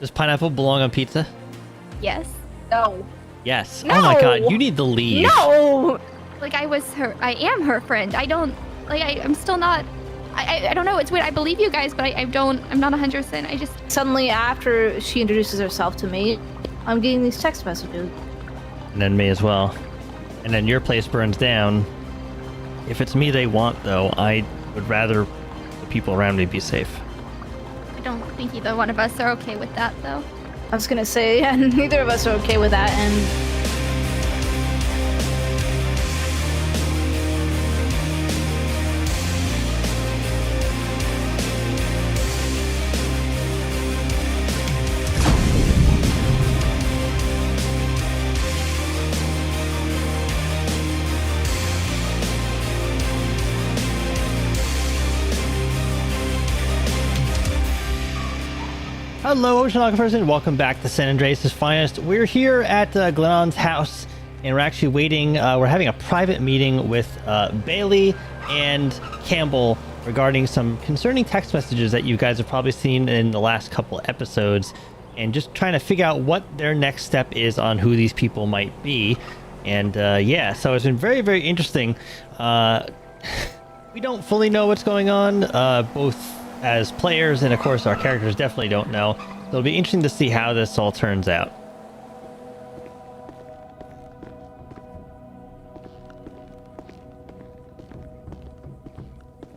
Does pineapple belong on pizza? Yes. No. Yes. No! Oh my god, you need to leave. No! Like I am her friend. I don't, like, I'm still not, I don't know, it's weird. I believe you guys, but I'm not 100%. I just. Suddenly, after she introduces herself to me, I'm getting these text messages. And then me as well. And then your place burns down. If it's me they want, though, I would rather the people around me be safe. I don't think either one of us are okay with that, though. I was gonna say, yeah, neither of us are okay with that, and Hello, oceanographers, and welcome back to San Andreas' Finest. We're here at Glennon's house, and we're actually waiting. We're having a private meeting with Bailey and Campbell regarding some concerning text messages that you guys have probably seen in the last couple episodes, and just trying to figure out what their next step is on who these people might be. And yeah, so it's been very, very interesting. We don't fully know what's going on, both as players, and of course our characters definitely don't know. So it'll be interesting to see how this all turns out.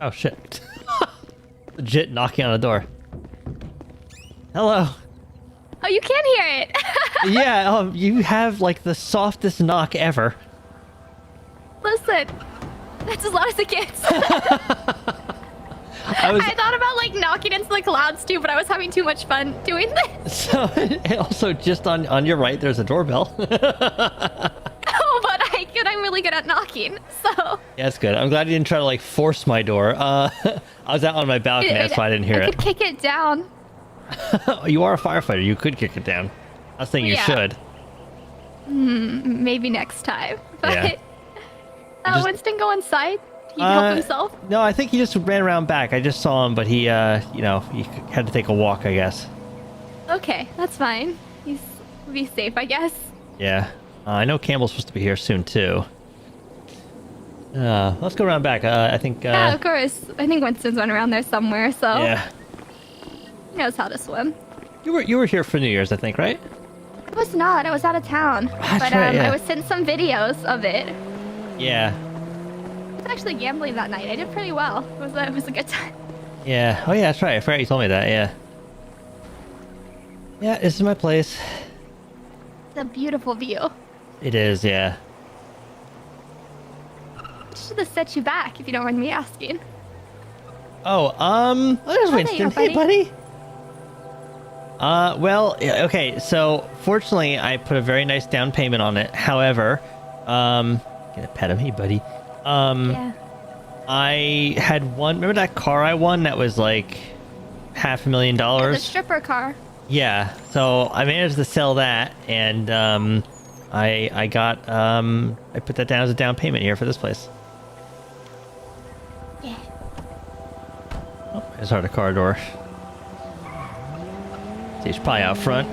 Oh shit. Legit knocking on a door. Hello. Oh, you can hear it. Yeah, you have like the softest knock ever. Listen, that's as loud as it gets. I thought about like knocking into the clouds too, but I was having too much fun doing this. So, and also just on your right, there's a doorbell. Oh, but I'm really good at knocking, so. Yeah, that's good. I'm glad you didn't try to like force my door. I was out on my balcony, that's why I didn't hear I it. could kick it down. You are a firefighter. You could kick it down. I was thinking you should. Maybe next time. But Yeah. Winston go inside. He help himself. No, I think he just ran around back. I just saw him, but he, you know, he had to take a walk, I guess. Okay, that's fine. He's be safe, I guess. Yeah. I know Campbell's supposed to be here soon too. Let's go around back. I think. Yeah, of course. I think Winston's run around there somewhere, so Yeah. he knows how to swim. You were here for New Year's, I think, right? I was not. I was out of town. That's but right, yeah. I was sent some videos of it. Yeah. I was actually gambling that night. I did pretty well. It was a good time. Yeah. Oh yeah, that's right. I forgot you told me that. Yeah. Yeah, this is my place. It's a beautiful view. It is, yeah. I should have set you back if you don't mind me asking. Oh, there's Winston. there you Hey, go, buddy. Well, yeah, okay, so fortunately I put a very nice down payment on it. However, get a pet of me, buddy. Yeah. I had one, remember that car I won that was like $500,000? Yeah, the stripper car. Yeah, so I managed to sell that, and I got I put that down as a down payment here for this place. Yeah. Oh, there's our car door. He's probably out front.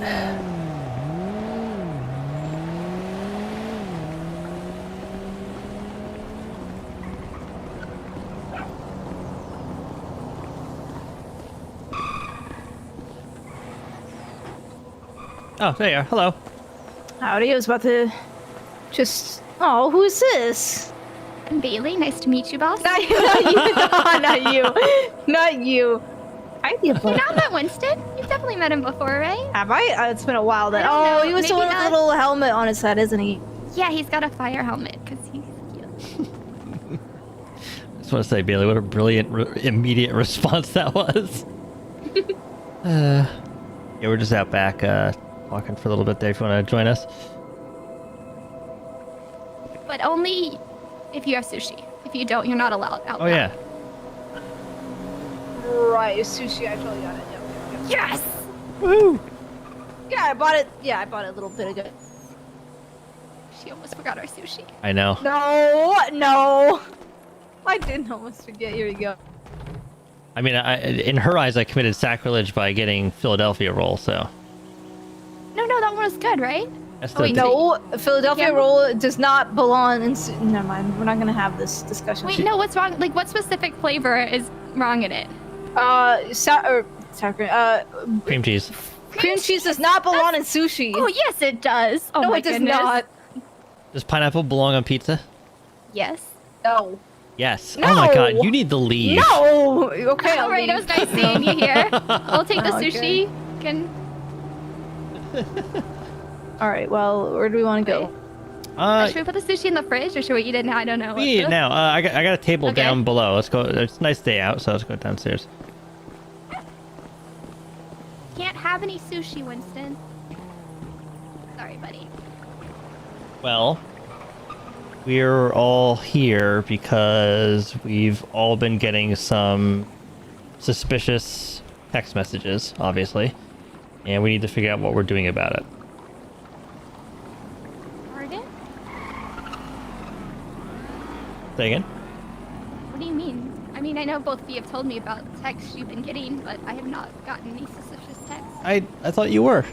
Oh, there you are. Hello. howdy, I was about to just... Oh, who's this? I'm Bailey. Nice to meet you, boss. Not you. Not you. Not you. Hi, dear You've boy. not met Winston? You've definitely met him before, right? Have I? It's been a while then. I don't Oh, know. he was the Maybe one with the not. little helmet on his head, isn't he? Yeah, he's got a fire helmet because he's cute. I just want to say, Bailey, what a brilliant immediate response that was. Yeah, we're just out back walking for a little bit there if you want to join us. But only if you have sushi. If you don't, you're not allowed out. Oh, yeah. Right, sushi. I totally got it. Yep. Yes! Woo! Yeah, I bought it. Yeah, I bought it a little bit ago. She almost forgot our sushi. I know. No. I didn't almost forget. Here we go. I mean, in her eyes, I committed sacrilege by getting Philadelphia roll, so. no, that one was good, right? That's Oh, wait, No, Philadelphia Campbell? roll does not belong in. Never mind. We're not gonna have this discussion. Wait, no, what's wrong? Like, what specific flavor is wrong in it? Sour cream. cream cheese. Cream cheese does not belong in sushi. Oh, yes, it does. Oh, no, my it does goodness. not. Does pineapple belong on pizza? Yes. No. Yes. Oh my god, No. you need to leave. No. Okay. All right, it was nice seeing you here. I'll take the Oh, sushi. Can. All right. Well, where do we want to go? Should we put the sushi in the fridge, or should we eat it now? I don't know. We eat it now. I got a table Okay. down below. Let's go. It's a nice day out, so let's go downstairs. Can't have any sushi, Winston. Sorry, buddy. Well, we're all here because we've all been getting some suspicious text messages, obviously, and we need to figure out what we're doing about it. Pardon? Say again? What do you mean? I mean, I know both of you have told me about texts you've been getting, but I have not gotten any suspicious texts. I thought you were.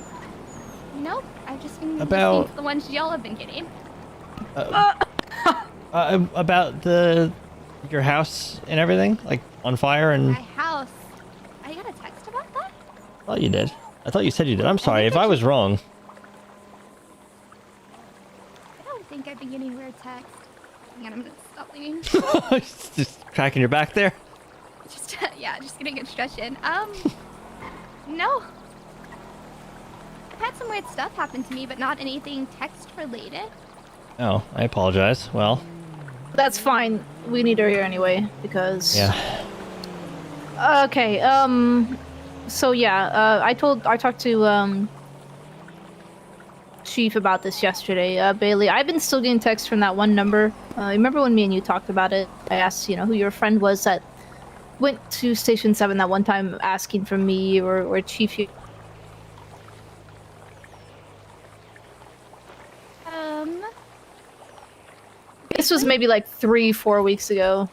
Nope, I've just been About- listening to the ones y'all have been getting. About your house and everything, like on fire, and My house. I got a text about that? I thought you did. I thought you said you did. I'm sorry think if I I was wrong. I don't think I've been getting weird texts. Hang on, I'm gonna stop leaning. Just cracking your back there. Just, yeah, just getting a good stretch in. No. I've had some weird stuff happen to me, but not anything text related. Oh, I apologize. Well, That's fine. We need her here anyway because. yeah. Okay. So yeah. I talked to Chief about this yesterday. Bailey, I've been still getting texts from that one number. Remember when me and you talked about it? I asked, who your friend was that went to Station 7 that one time asking for me or Chief. This was maybe like 3-4 weeks ago.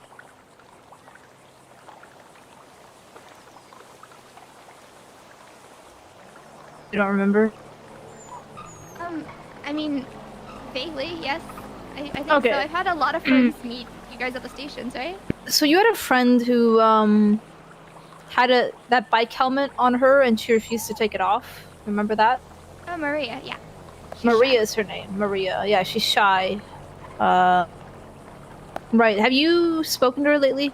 You don't remember? I mean, vaguely, yes. I think Okay. so. I've had a lot of friends meet you guys at the stations, right? So you had a friend who had that bike helmet on her and she refused to take it off. Remember that? Oh, Maria, yeah. She's Maria shy. is her name. Maria. Yeah, she's shy. Right. Have you spoken to her lately?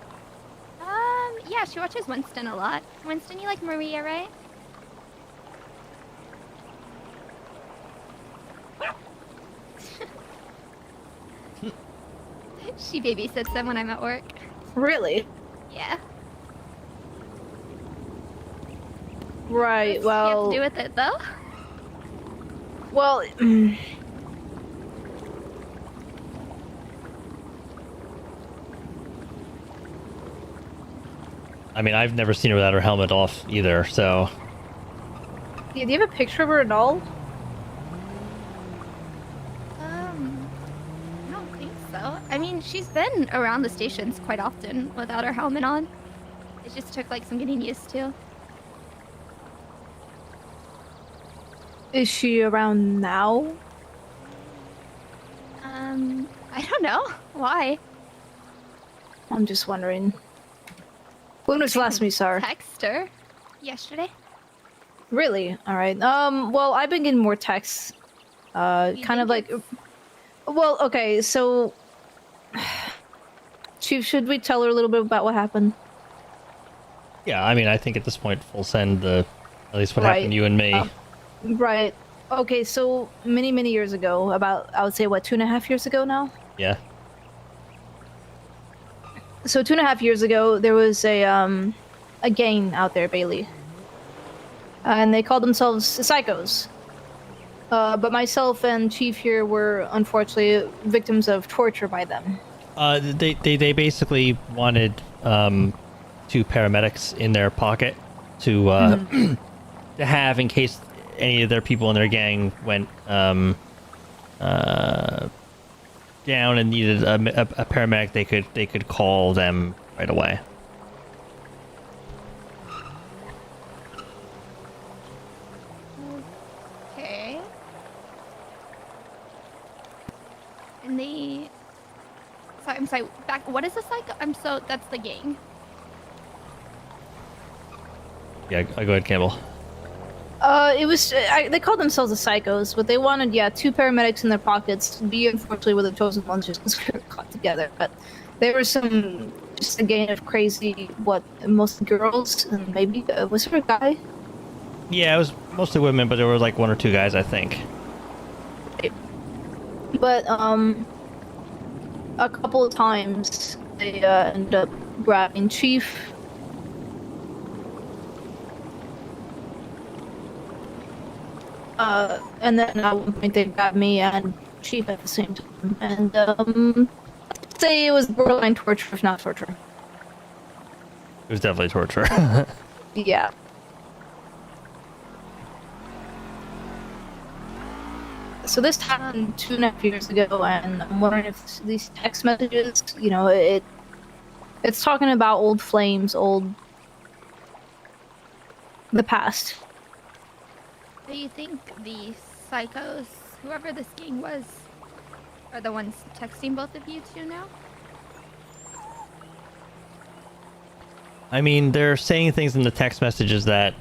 Yeah, she watches Winston a lot. Winston, you like Maria, right? She babysits them when I'm at work. Really? Yeah. Right. What's she have Well. to do with it, though? Well. I mean, I've never seen her without her helmet off either, so Yeah, do you have a picture of her at all? I don't think so. I mean, she's been around the stations quite often without her helmet on. It just took like some getting used to. Is she around now? I don't know. Why? I'm just wondering. When was the last we saw her? Text her yesterday. Really? All right. Well, I've been getting more texts. You Kind of think like. Well, okay. So, Chief, should we tell her a little bit about what happened? yeah. I mean, I think at this point, full send at least what Right. happened to you and me. Right. Okay. So many years ago, about I would say what 2.5 years ago now. Yeah. So 2.5 years ago, there was a gang out there, Bailey, and they called themselves Psychos. But myself and Chief here were unfortunately victims of torture by them. They basically wanted 2 paramedics in their pocket to to have in case any of their people in their gang went down and needed a paramedic. They could call them right away. Okay. And they... Sorry, I'm sorry. Back. What is a psycho? That's the gang. Yeah, go ahead, Campbell. It was they called themselves the Psychos, but they wanted two paramedics in their pockets. We unfortunately were the chosen ones just because we were caught together. But there were just a gang of crazy, mostly girls, and maybe was there a guy? Yeah, it was mostly women, but there were like 1 or 2 guys, I think. But a couple of times they ended up grabbing Chief. And then at one point they grabbed me and Chief at the same time. And I'd say it was borderline torture, if not torture. It was definitely torture. Yeah. So this happened 2.5 years ago, and I'm wondering if these text messages, it's talking about old flames, the past. Do you think the psychos, whoever this gang was, are the ones texting both of you two now? I mean, they're saying things in the text messages that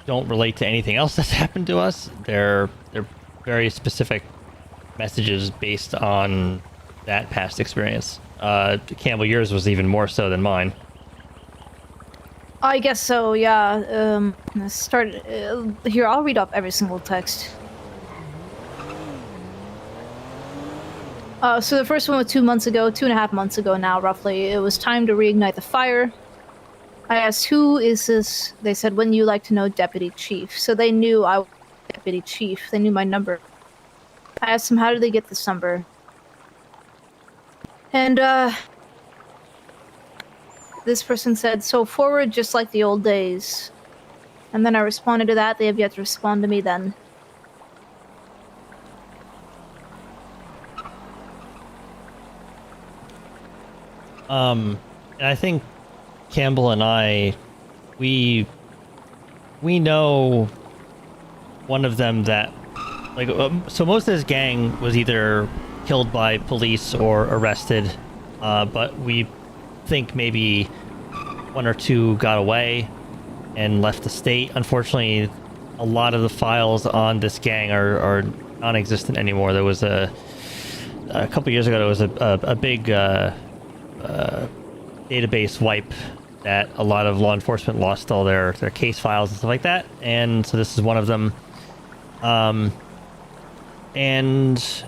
don't relate to anything else that's happened to us. They're very specific messages based on that past experience. Campbell, yours was even more so than mine. I guess so, yeah. Here, I'll read off every single text. So the first one was 2 months ago, 2.5 months ago now, roughly. It was time to reignite the fire. I asked, who is this? They said, wouldn't you like to know Deputy Chief? So they knew I was Deputy Chief. They knew my number. I asked them, how did they get this number? And, this person said, so forward just like the old days. And then I responded to that. They have yet to respond to me then. And I think Campbell and I, we know one of them that, like, so most of this gang was either killed by police or arrested, but we think maybe 1 or 2 got away and left the state. Unfortunately, a lot of the files on this gang are non-existent anymore. There was a couple years ago, there was a big database wipe that a lot of law enforcement lost all their case files and stuff like that, and so this is one of them. And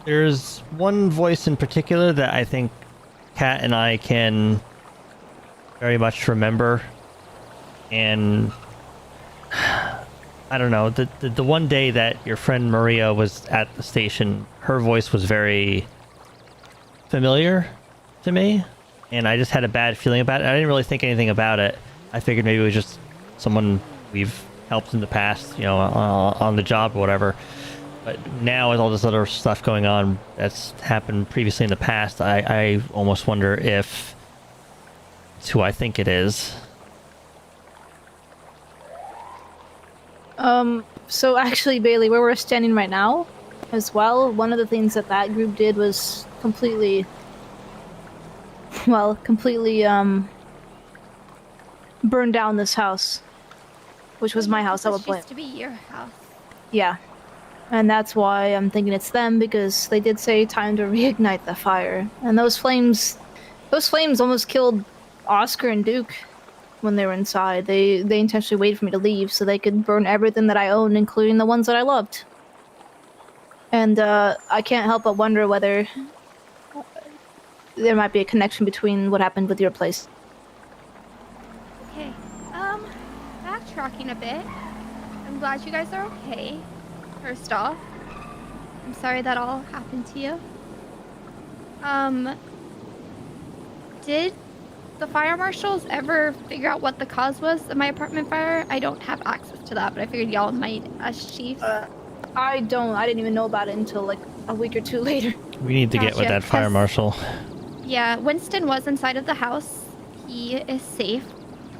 there's one voice in particular that I think Kat and I can very much remember, and I don't know, the one day that your friend Maria was at the station, her voice was very familiar to me, and I just had a bad feeling about it. I didn't really think anything about it. I figured maybe it was just someone we've helped in the past, on the job or whatever. But now with all this other stuff going on that's happened previously in the past, I almost wonder if it's who I think it is. So actually, Bailey, where we're standing right now, as well, one of the things that group did was completely burned down this house, which was my house. I would play. Used to be your house. Yeah. And that's why I'm thinking it's them, because they did say time to reignite the fire. And those flames almost killed Oscar and Duke when they were inside. They intentionally waited for me to leave so they could burn everything that I owned, including the ones that I loved. And I can't help but wonder whether there might be a connection between what happened with your place. Okay, backtracking a bit. I'm glad you guys are okay. First off, I'm sorry that all happened to you. Did the fire marshals ever figure out what the cause was of my apartment fire? I don't have access to that, but I figured y'all might as chiefs. I didn't even know about it until like a week or 2 later. We need to get with that fire marshal. Yeah, Winston was inside of the house. He is safe,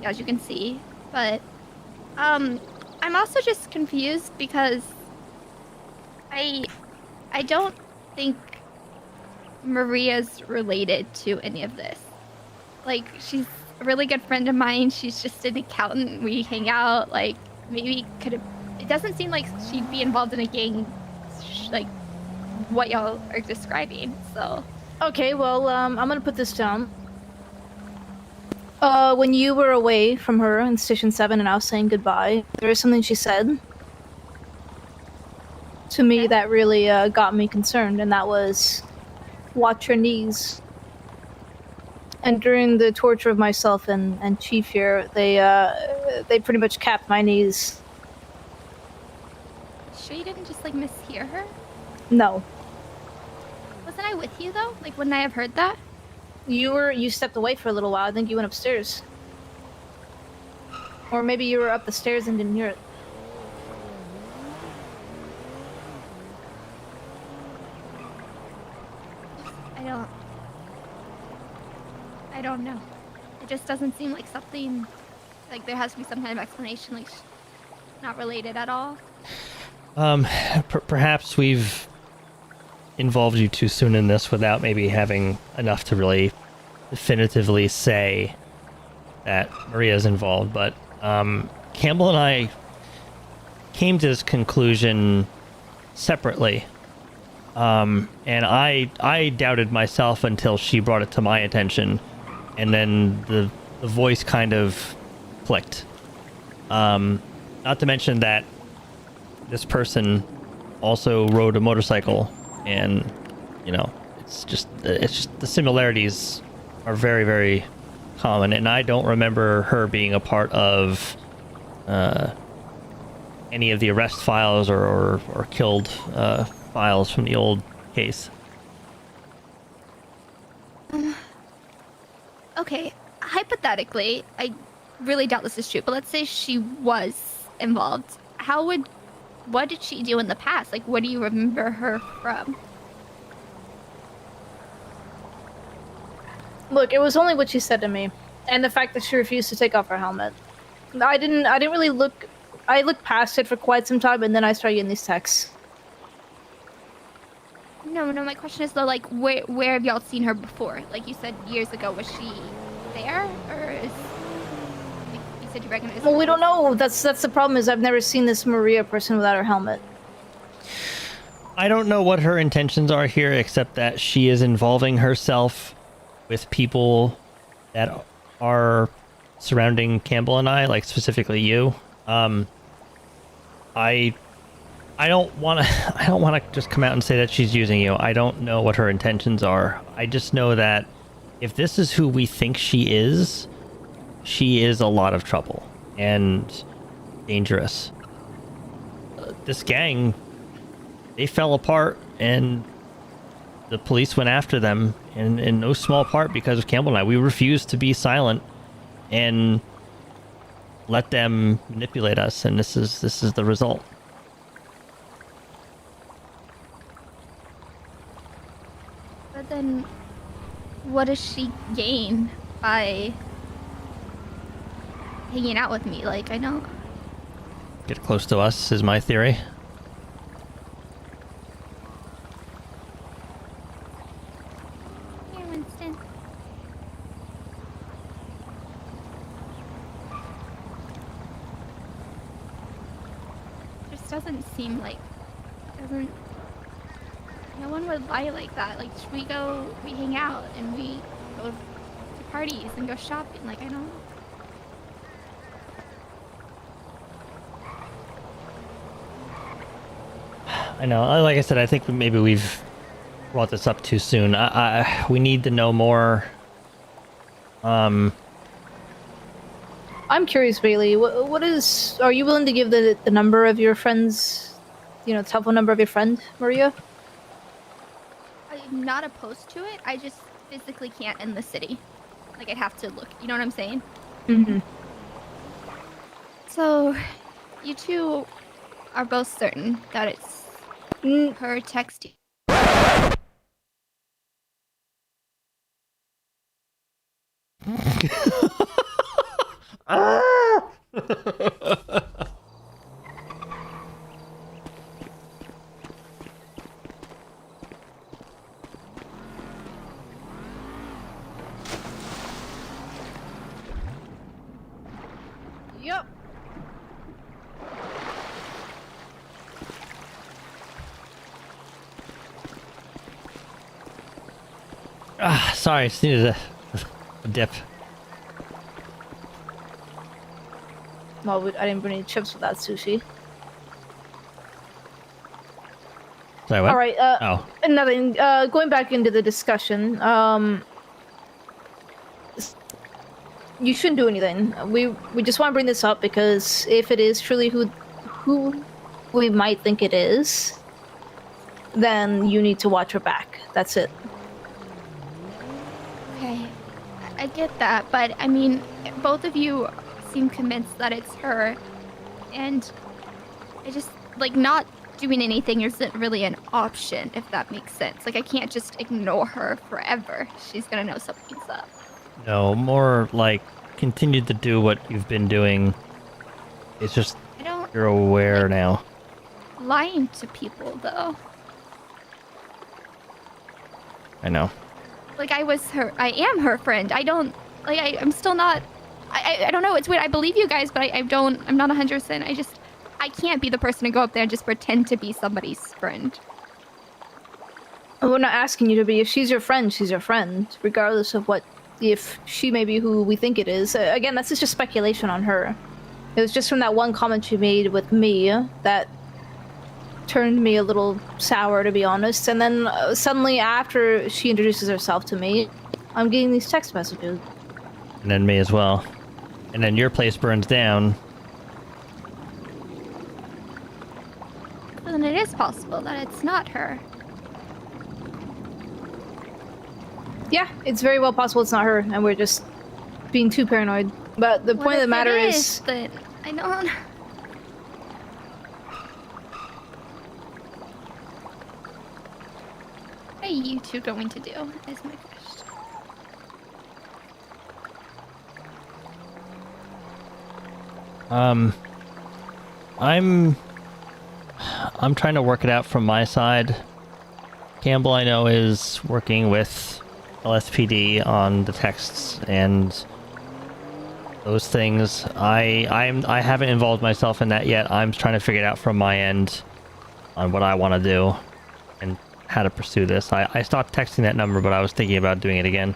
as you can see. But, I'm also just confused because I don't think Maria's related to any of this. Like, she's a really good friend of mine. She's just an accountant. We hang out. Like, maybe could have. It doesn't seem like she'd be involved in a gang, like what y'all are describing. So. Okay, well, I'm gonna put this down. When you were away from her in Station 7 and I was saying goodbye, there is something she said to me that really got me concerned, and that was, watch your knees. And during the torture of myself and Chief here, they pretty much capped my knees. Sure you didn't just, like, mishear her? No. Wasn't I with you, though? Like, wouldn't I have heard that? You stepped away for a little while. I think you went upstairs. Or maybe you were up the stairs and didn't hear it. I don't know. It just doesn't seem like something, like there has to be some kind of explanation, like not related at all. Perhaps we've involved you too soon in this without maybe having enough to really definitively say that Maria's involved, but Campbell and I came to this conclusion separately. And I doubted myself until she brought it to my attention, and then the voice kind of clicked. Not to mention that this person also rode a motorcycle, and you know, it's just the similarities are very, very common, and I don't remember her being a part of any of the arrest files or killed files from the old case. Okay, hypothetically, I really doubt this is true, but let's say she was involved. What did she do in the past? Like, what do you remember her from? Look, it was only what she said to me, and the fact that she refused to take off her helmet. I didn't really look. I looked past it for quite some time, and then I started getting these texts. No, my question is though, like, where have y'all seen her before? Like you said years ago, was she there, or is you said you recognized? Well, we don't know. That's the problem. Is I've never seen this Maria person without her helmet. I don't know what her intentions are here, except that she is involving herself with people that are surrounding Campbell and I, like specifically you. I don't want to just come out and say that she's using you. I don't know what her intentions are. I just know that if this is who we think she is a lot of trouble and dangerous. This gang, they fell apart, and the police went after them in no small part because of Campbell and I. We refused to be silent and let them manipulate us, and this is the result. But then, what does she gain by hanging out with me? Like, I know. Get close to us is my theory. Here, Winston. Just doesn't seem like no one would lie like that. Like, we hang out and we go to parties and go shopping. Like, I don't. I know. Like I said, I think maybe we've brought this up too soon. We need to know more. I'm curious, Bailey. What is? Are you willing to give the number of your friends? You know, the telephone number of your friend, Maria? I'm not opposed to it. I just physically can't in the city. Like, I'd have to look. You know what I'm saying? Mm-hmm. So, you two are both certain that it's her texting. Sorry, just needed a dip. Well, I didn't bring any chips with that sushi. Sorry, what? All right. Oh. Nothing. Going back into the discussion. You shouldn't do anything. We just want to bring this up because if it is truly who we might think it is, then you need to watch her back. That's it. Okay, I get that, but I mean, both of you seem convinced that it's her, and I just, like, not doing anything isn't really an option, if that makes sense. Like, I can't just ignore her forever. She's gonna know something's up. No, more like continue to do what you've been doing. It's just I don't you're aware now. lying to people, though. I know. Like, I am her friend. I don't, like, I'm still not, I don't know, it's weird. I believe you guys, but I'm not 100%. I can't be the person to go up there and just pretend to be somebody's friend. We're not asking you to be. If she's your friend, she's your friend, regardless of what. If she may be who we think it is. Again, that's just speculation on her. It was just from that one comment she made with me that turned me a little sour, to be honest. And then suddenly, after she introduces herself to me, I'm getting these text messages. And then me as well. And then your place burns down. Then it is possible that it's not her. Yeah, it's very well possible it's not her, and we're just being too paranoid. But the point of the matter is that I don't. What are you two going to do? Is my question. I'm trying to work it out from my side. Campbell, I know, is working with LSPD on the texts and those things. I haven't involved myself in that yet. I'm trying to figure it out from my end on what I want to do and how to pursue this. I stopped texting that number, but I was thinking about doing it again.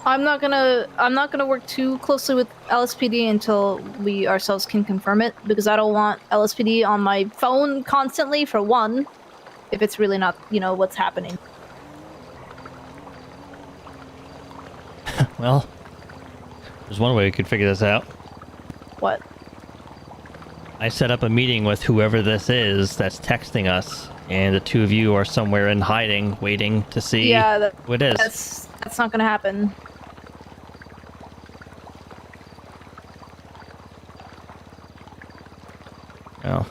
I'm not gonna work too closely with LSPD until we ourselves can confirm it, because I don't want LSPD on my phone constantly, for one, if it's really not, what's happening. Well, there's one way we could figure this out. What? I set up a meeting with whoever this is that's texting us, and the two of you are somewhere in hiding, waiting to see who it is. That's not gonna happen. Oh.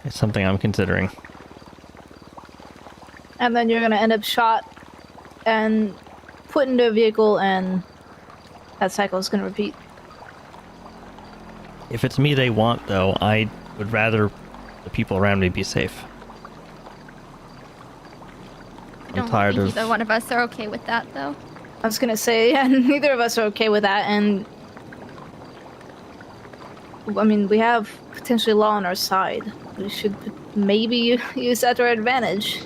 It's something I'm considering. And then you're gonna end up shot and put into a vehicle, and that cycle is gonna repeat. If it's me they want, though, I would rather the people around me be safe. I don't think either one of us are okay with that, though. I was gonna say, yeah, neither of us are okay with that, and I mean, we have potentially law on our side. We should maybe use that to our advantage.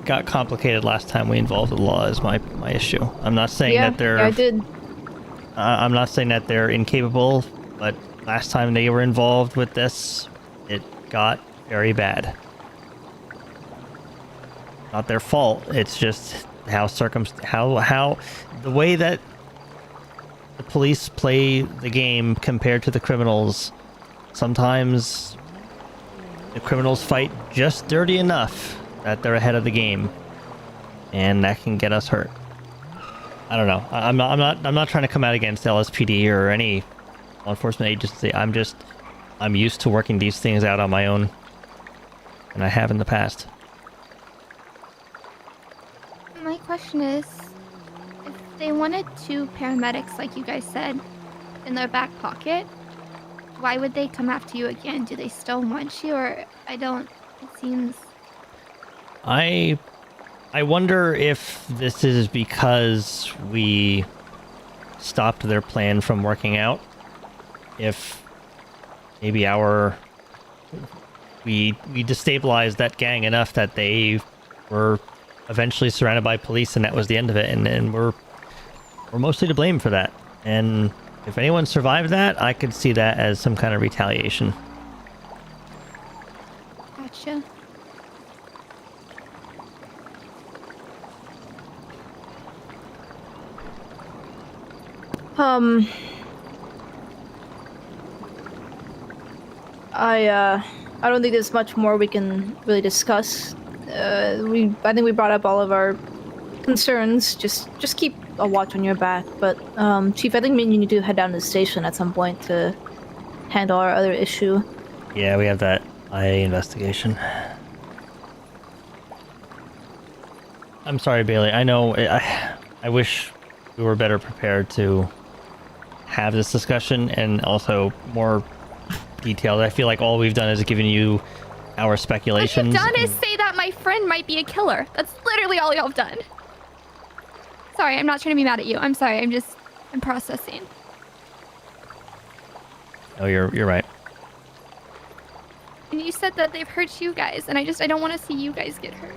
Got complicated last time we involved the law is my issue. I'm not saying that they're... Yeah, I did. I'm not saying that they're incapable, but last time they were involved with this, it got very bad. Not their fault. It's just how the way that the police play the game compared to the criminals. Sometimes the criminals fight just dirty enough that they're ahead of the game, and that can get us hurt. I don't know. I'm not trying to come out against LSPD or any law enforcement agency. I'm used to working these things out on my own, and I have in the past. My question is, if they wanted two paramedics, like you guys said, in their back pocket, why would they come after you again? Do they still want you, or it seems... I wonder if this is because we stopped their plan from working out. If maybe we destabilized that gang enough that they were eventually surrounded by police, and that was the end of it. And we're mostly to blame for that. And if anyone survived that, I could see that as some kind of retaliation. Gotcha. I don't think there's much more we can really discuss. I think we brought up all of our concerns. Just keep a watch on your back. But Chief, I think me and you need to head down to the station at some point to handle our other issue. Yeah, we have that IA investigation. I'm sorry, Bailey. I know. I wish we were better prepared to have this discussion, and also more detailed. I feel like all we've done is given you our speculations. What you've done is say that my friend might be a killer. That's literally all y'all have done. Sorry, I'm not trying to be mad at you. I'm sorry. I'm processing. Oh, you're right. And you said that they've hurt you guys, and I don't want to see you guys get hurt.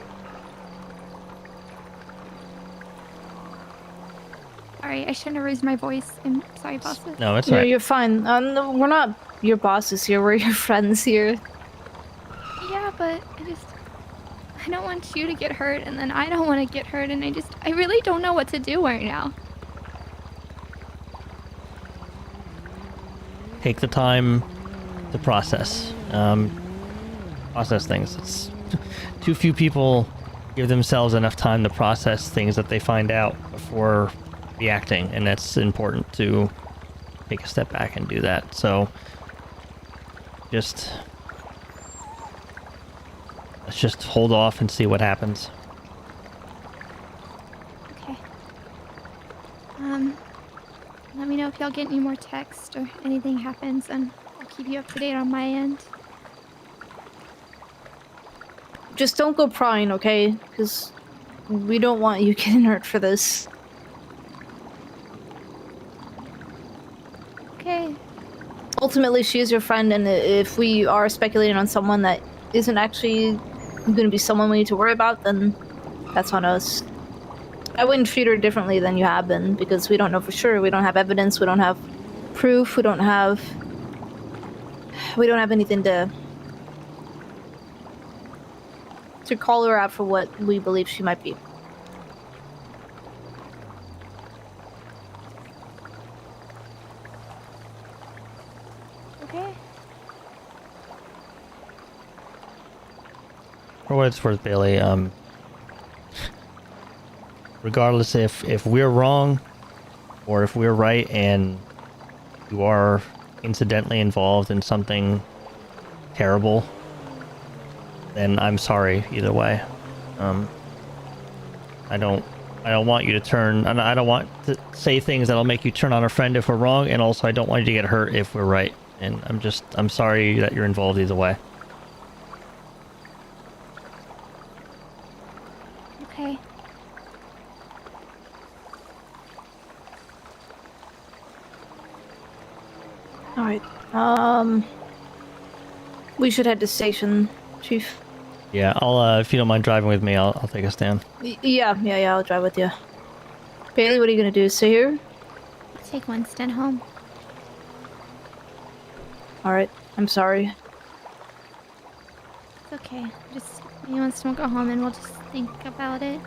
Sorry, I shouldn't have raised my voice. I'm sorry, bosses. No, it's No, alright. you're fine. No, we're not your bosses here. We're your friends here. Yeah, but I don't want you to get hurt, and then I don't want to get hurt, and I really don't know what to do right now. Take the time to process. Process things. It's too few people give themselves enough time to process things that they find out before reacting, and that's important to take a step back and do that. So let's just hold off and see what happens. Okay. Let me know if y'all get any more text or anything happens, and I'll keep you up to date on my end. Just don't go prying, okay? Because we don't want you getting hurt for this. Okay. Ultimately, she is your friend, and if we are speculating on someone that isn't actually going to be someone we need to worry about, then that's on us. I wouldn't treat her differently than you have been, because we don't know for sure. We don't have evidence, we don't have proof, we don't have anything to call her out for what we believe she might be. Okay. For what it's worth, Bailey, regardless if we're wrong or if we're right and you are incidentally involved in something terrible, then I'm sorry either way. I don't want you to turn, and I don't want to say things that'll make you turn on a friend if we're wrong, and also I don't want you to get hurt if we're right. And I'm sorry that you're involved either way. Okay. Alright, we should head to station, Chief. Yeah, I'll if you don't mind driving with me, I'll take us down. Yeah, I'll drive with you. Bailey, what are you gonna do? Stay here? I'll take Winston home. Alright, I'm sorry. It's okay. Me and Winston will go home and we'll just think about it.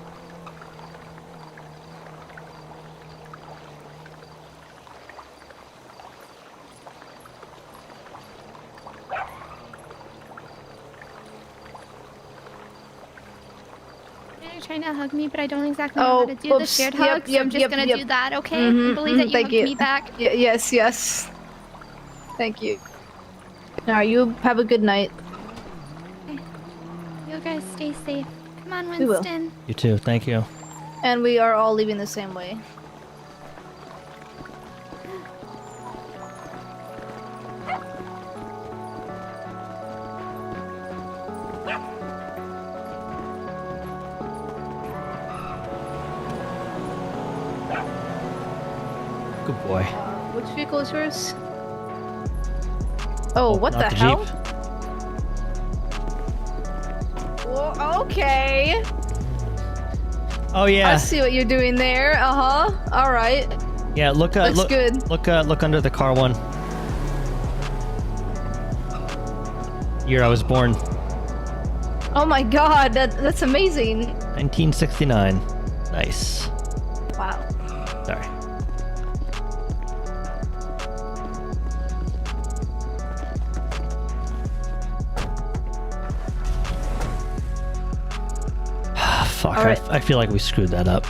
You're trying to hug me, but I don't exactly know how to do the oops. shared Yep, hug, so yep, I'm just yep, gonna yep. do that, okay? Mhm, I believe that you thank hugged you. me back. Yes. Thank you. Alright, you have a good night. Okay. You guys stay safe. Come on, We will. Winston. You too, thank you. And we are all leaving the same way. Good boy. Which vehicle is yours? Oh, what not the the hell? Jeep. Well, okay. Oh yeah. I see what you're doing there. Uh-huh. All right. Yeah, look Looks look good. look under the car one. Year I was born. Oh my god, that's amazing. 1969. Nice. Wow. Sorry. Fuck, All right. I feel like we screwed that up.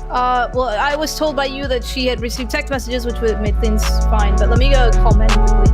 Well, I was told by you that she had received text messages, which would make things fine, but let me go call men quickly.